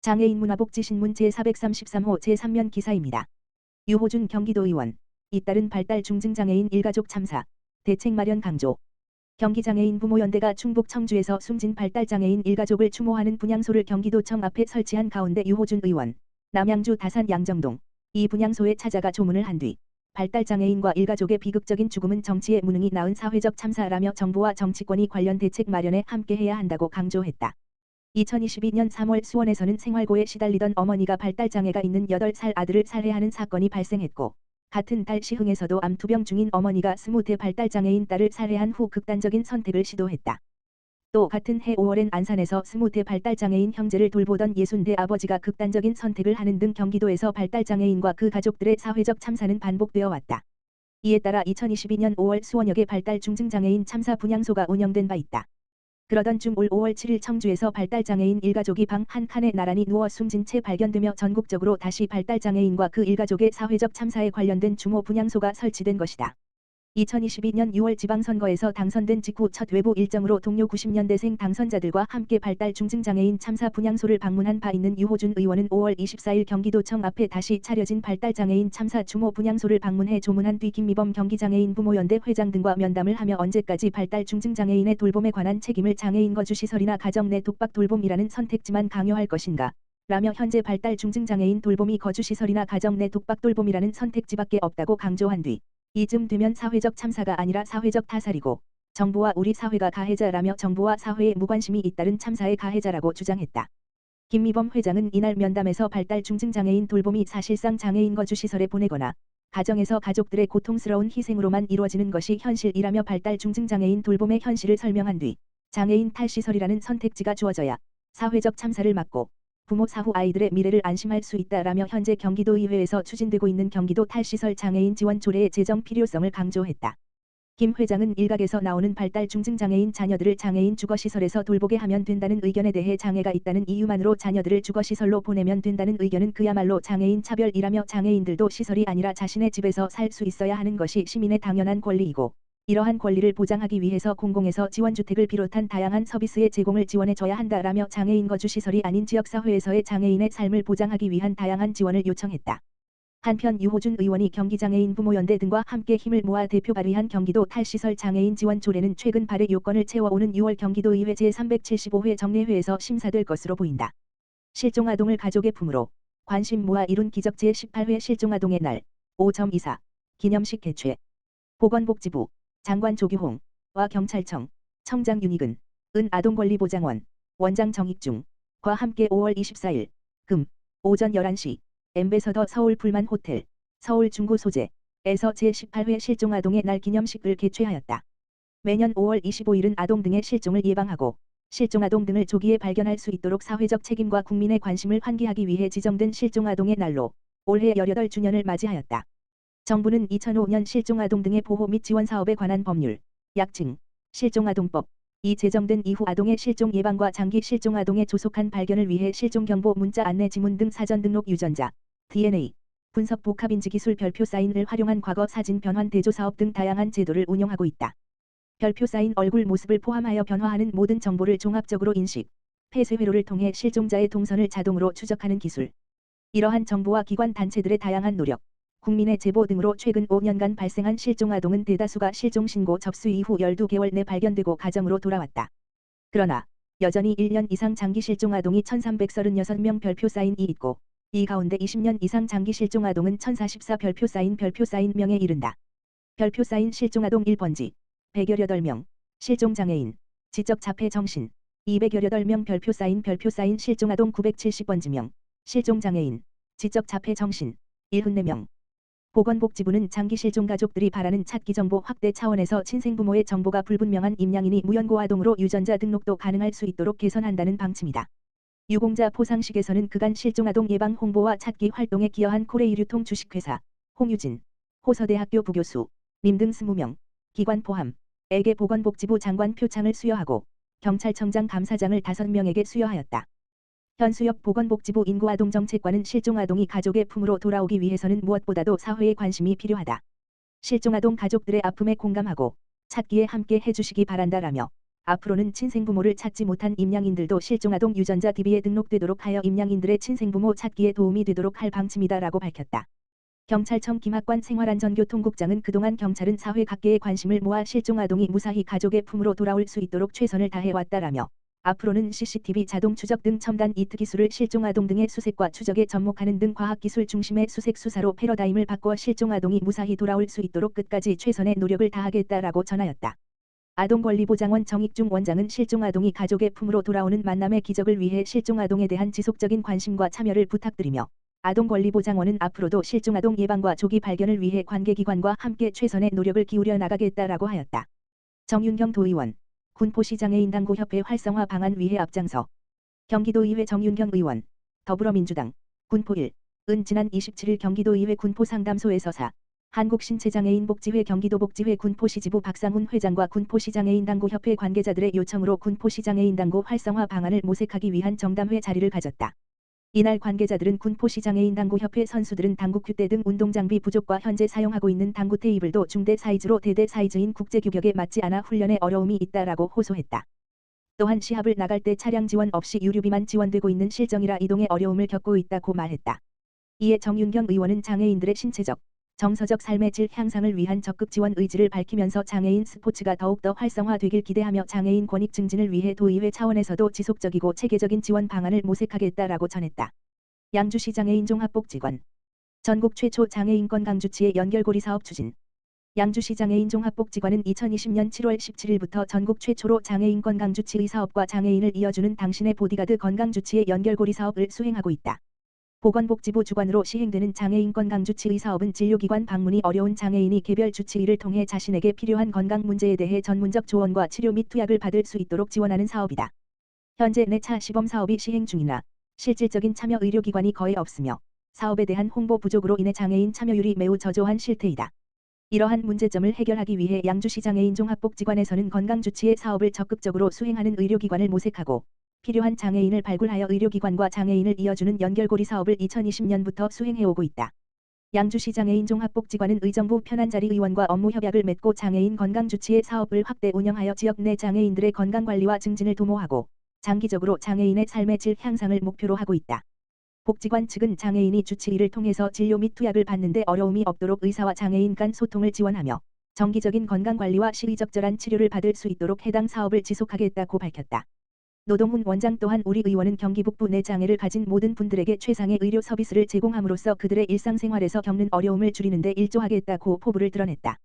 장애인 문화복지신문 제433호 제3면 기사입니다. 유호준 경기도 의원. 잇따른 발달 중증장애인 일가족 참사. 대책 마련 강조. 경기장애인 부모연대가 충북 청주에서 숨진 발달장애인 일가족을 추모하는 분향소를 경기도청 앞에 설치한 가운데 유호준 의원, 남양주 다산 양정동 이 분향소에 찾아가 조문을 한 뒤 발달장애인과 일가족의 비극적인 죽음은 정치의 무능이 낳은 사회적 참사라며 정부와 정치권이 관련 대책 마련에 함께해야 한다고 강조했다. 2022년 3월 수원에서는 생활고에 시달리던 어머니가 발달장애가 있는 8살 아들을 살해하는 사건이 발생했고, 같은 달 시흥에서도 암투병 중인 어머니가 20대 발달장애인 딸을 살해한 후 극단적인 선택을 시도했다. 또 같은 해 5월엔 안산에서 20대 발달장애인 형제를 돌보던 60대 아버지가 극단적인 선택을 하는 등 경기도에서 발달장애인과 그 가족들의 사회적 참사는 반복되어 왔다. 이에 따라 2022년 5월 수원역에 발달 중증장애인 참사 분향소가 운영된 바 있다. 그러던 중 올 5월 7일 청주에서 발달장애인 일가족이 방 한 칸에 나란히 누워 숨진 채 발견되며 전국적으로 다시 발달장애인과 그 일가족의 사회적 참사에 관련된 추모 분향소가 설치된 것이다. 2022년 6월 지방선거에서 당선된 직후 첫 외부 일정으로 동료 90년대생 당선자들과 함께 발달 중증장애인 참사 분향소를 방문한 바 있는 유호준 의원은 5월 24일 경기도청 앞에 다시 차려진 발달장애인 참사 추모 분향소를 방문해 조문한 뒤 김미범 경기장애인 부모연대 회장 등과 면담을 하며 언제까지 발달 중증장애인의 돌봄에 관한 책임을 장애인 거주시설이나 가정 내 독박 돌봄이라는 선택지만 강요할 것인가? 라며 현재 발달 중증장애인 돌봄이 거주시설이나 가정 내 독박 돌봄이라는 선택지밖에 없다고 강조한 뒤 이쯤 되면 사회적 참사가 아니라 사회적 타살이고 정부와 우리 사회가 가해자라며 정부와 사회의 무관심이 잇따른 참사의 가해자라고 주장했다. 김미범 회장은 이날 면담에서 발달 중증장애인 돌봄이 사실상 장애인 거주시설에 보내거나 가정에서 가족들의 고통스러운 희생으로만 이루어지는 것이 현실이라며 발달 중증장애인 돌봄의 현실을 설명한 뒤 장애인 탈시설이라는 선택지가 주어져야 사회적 참사를 막고 부모 사후 아이들의 미래를 안심할 수 있다라며 현재 경기도의회에서 추진되고 있는 경기도 탈시설 장애인 지원 조례의 제정 필요성을 강조했다. 김 회장은 일각에서 나오는 발달 중증장애인 자녀들을 장애인 주거시설에서 돌보게 하면 된다는 의견에 대해 장애가 있다는 이유만으로 자녀들을 주거시설로 보내면 된다는 의견은 그야말로 장애인 차별이라며 장애인들도 시설이 아니라 자신의 집에서 살 수 있어야 하는 것이 시민의 당연한 권리이고 이러한 권리를 보장하기 위해서 공공에서 지원주택을 비롯한 다양한 서비스의 제공을 지원해줘야 한다라며 장애인 거주시설이 아닌 지역사회에서의 장애인의 삶을 보장하기 위한 다양한 지원을 요청했다. 한편 유호준 의원이 경기장애인 부모연대 등과 함께 힘을 모아 대표 발의한 경기도 탈시설 장애인 지원 조례는 최근 발의 요건을 채워오는 6월 경기도의회 제375회 정례회에서 심사될 것으로 보인다. 실종아동을 가족의 품으로 관심 모아 이룬 기적 제18회 실종아동의 날 5.24 기념식 개최. 보건복지부 장관 조규홍 와 경찰청 청장 윤희근 은 아동권리보장원 원장 정익중과 함께 5월 24일 금 오전 11시 엠베서더 서울 불만 호텔 서울 중구 소재에서 제18회 실종아동의 날 기념식을 개최하였다. 매년 5월 25일은 아동 등의 실종을 예방하고 실종아동 등을 조기에 발견할 수 있도록 사회적 책임과 국민의 관심을 환기하기 위해 지정된 실종아동의 날로 올해 18주년을 맞이하였다. 정부는 2005년 실종아동 등의 보호 및 지원 사업에 관한 법률, 약칭 실종아동법 이 제정된 이후 아동의 실종 예방과 장기 실종아동의 조속한 발견을 위해 실종경보 문자 안내 지문 등 사전 등록 유전자, DNA, 분석 복합인지기술 별표 사인을 활용한 과거 사진 변환 대조 사업 등 다양한 제도를 운영하고 있다. 별표 사인 얼굴 모습을 포함하여 변화하는 모든 정보를 종합적으로 인식, 폐쇄 회로를 통해 실종자의 동선을 자동으로 추적하는 기술. 이러한 정부와 기관 단체들의 다양한 노력, 국민의 제보 등으로 최근 5년간 발생한 실종아동은 대다수가 실종신고 접수 이후 12개월 내 발견되고 가정으로 돌아왔다. 그러나 여전히 1년 이상 장기 실종아동이 1336명 별표 사인이 있고 이 가운데 20년 이상 장기 실종아동은 1044 별표 사인 명에 이른다. 별표 사인 실종아동 1번지 118명, 실종장애인, 지적자폐 정신 218명 별표 사인 실종아동 970번지명, 실종장애인, 지적자폐 정신 74명. 보건복지부는 장기 실종 가족들이 바라는 찾기 정보 확대 차원에서 친생부모의 정보가 불분명한 임양인이 무연고 아동으로 유전자 등록도 가능할 수 있도록 개선한다는 방침이다. 유공자 포상식에서는 그간 실종아동 예방 홍보와 찾기 활동에 기여한 코레이류통 주식회사, 홍유진, 호서대학교 부교수, 님 등 20명, 기관 포함에게 보건복지부 장관 표창을 수여하고 경찰청장 감사장을 5명에게 수여하였다. 현수엽 보건복지부 인구아동정책관은 실종아동이 가족의 품으로 돌아오기 위해서는 무엇보다도 사회의 관심이 필요하다. 실종아동 가족들의 아픔에 공감하고 찾기에 함께 해주시기 바란다라며 앞으로는 친생부모를 찾지 못한 임양인들도 실종아동 유전자 DB에 등록되도록 하여 임양인들의 친생부모 찾기에 도움이 되도록 할 방침이다라고 밝혔다. 경찰청 김학관 생활안전교통국장은 그동안 경찰은 사회 각계의 관심을 모아 실종아동이 무사히 가족의 품으로 돌아올 수 있도록 최선을 다해왔다라며 앞으로는 CCTV 자동 추적 등 첨단 이트 기술을 실종아동 등의 수색과 추적에 접목하는 등 과학기술 중심의 수색 수사로 패러다임을 바꿔 실종아동이 무사히 돌아올 수 있도록 끝까지 최선의 노력을 다하겠다라고 전하였다. 아동권리보장원 정익중 원장은 실종아동이 가족의 품으로 돌아오는 만남의 기적을 위해 실종아동에 대한 지속적인 관심과 참여를 부탁드리며 아동권리보장원은 앞으로도 실종아동 예방과 조기 발견을 위해 관계기관과 함께 최선의 노력을 기울여 나가겠다라고 하였다. 정윤경 도의원, 군포시장애인당구협회 활성화 방안 위해 앞장서. 경기도의회 정윤경 의원, 더불어민주당, 군포 1은 지난 27일 경기도의회 군포상담소에서 한국신체장애인복지회 경기도복지회 군포시지부 박상훈 회장과 군포시장애인당구협회 관계자들의 요청으로 군포시장애인당구 활성화 방안을 모색하기 위한 정담회 자리를 가졌다. 이날 관계자들은 군포시장애인당구협회 선수들은 당구 큐대 등 운동장비 부족과 현재 사용하고 있는 당구 테이블도 중대 사이즈로 대대 사이즈인 국제규격에 맞지 않아 훈련에 어려움이 있다라고 호소했다. 또한 시합을 나갈 때 차량 지원 없이 유류비만 지원되고 있는 실정이라 이동에 어려움을 겪고 있다고 말했다. 이에 정윤경 의원은 장애인들의 신체적, 정서적 삶의 질 향상을 위한 적극 지원 의지를 밝히면서 장애인 스포츠가 더욱더 활성화되길 기대하며 장애인 권익 증진을 위해 도의회 차원에서도 지속적이고 체계적인 지원 방안을 모색하겠다라고 전했다. 양주시 장애인 종합복지관, 전국 최초 장애인권 강주치의 연결고리 사업 추진. 양주시 장애인 종합복지관은 2020년 7월 17일부터 전국 최초로 장애인권 강주치의 사업과 장애인을 이어주는 당신의 보디가드 건강주치의 연결고리 사업을 수행하고 있다. 보건복지부 주관으로 시행되는 장애인권 강주치의 사업은 진료기관 방문이 어려운 장애인이 개별 주치의를 통해 자신에게 필요한 건강 문제에 대해 전문적 조언과 치료 및 투약을 받을 수 있도록 지원하는 사업이다. 현재 4차 시범 사업이 시행 중이나 실질적인 참여 의료기관이 거의 없으며 사업에 대한 홍보 부족으로 인해 장애인 참여율이 매우 저조한 실태이다. 이러한 문제점을 해결하기 위해 양주시 장애인 종합복지관에서는 건강주치의 사업을 적극적으로 수행하는 의료기관을 모색하고 필요한 장애인을 발굴하여 의료기관과 장애인을 이어주는 연결고리 사업을 2020년부터 수행해오고 있다. 양주시 장애인 종합복지관은 의정부 편한자리 의원과 업무 협약을 맺고 장애인 건강주치의 사업을 확대 운영하여 지역 내 장애인들의 건강관리와 증진을 도모하고 장기적으로 장애인의 삶의 질 향상을 목표로 하고 있다. 복지관 측은 장애인이 주치의를 통해서 진료 및 투약을 받는데 어려움이 없도록 의사와 장애인 간 소통을 지원하며 정기적인 건강관리와 시의적절한 치료를 받을 수 있도록 해당 사업을 지속하겠다고 밝혔다. 노동훈 원장 또한 우리 의원은 경기 북부 내 장애를 가진 모든 분들에게 최상의 의료 서비스를 제공함으로써 그들의 일상생활에서 겪는 어려움을 줄이는 데 일조하겠다고 포부를 드러냈다.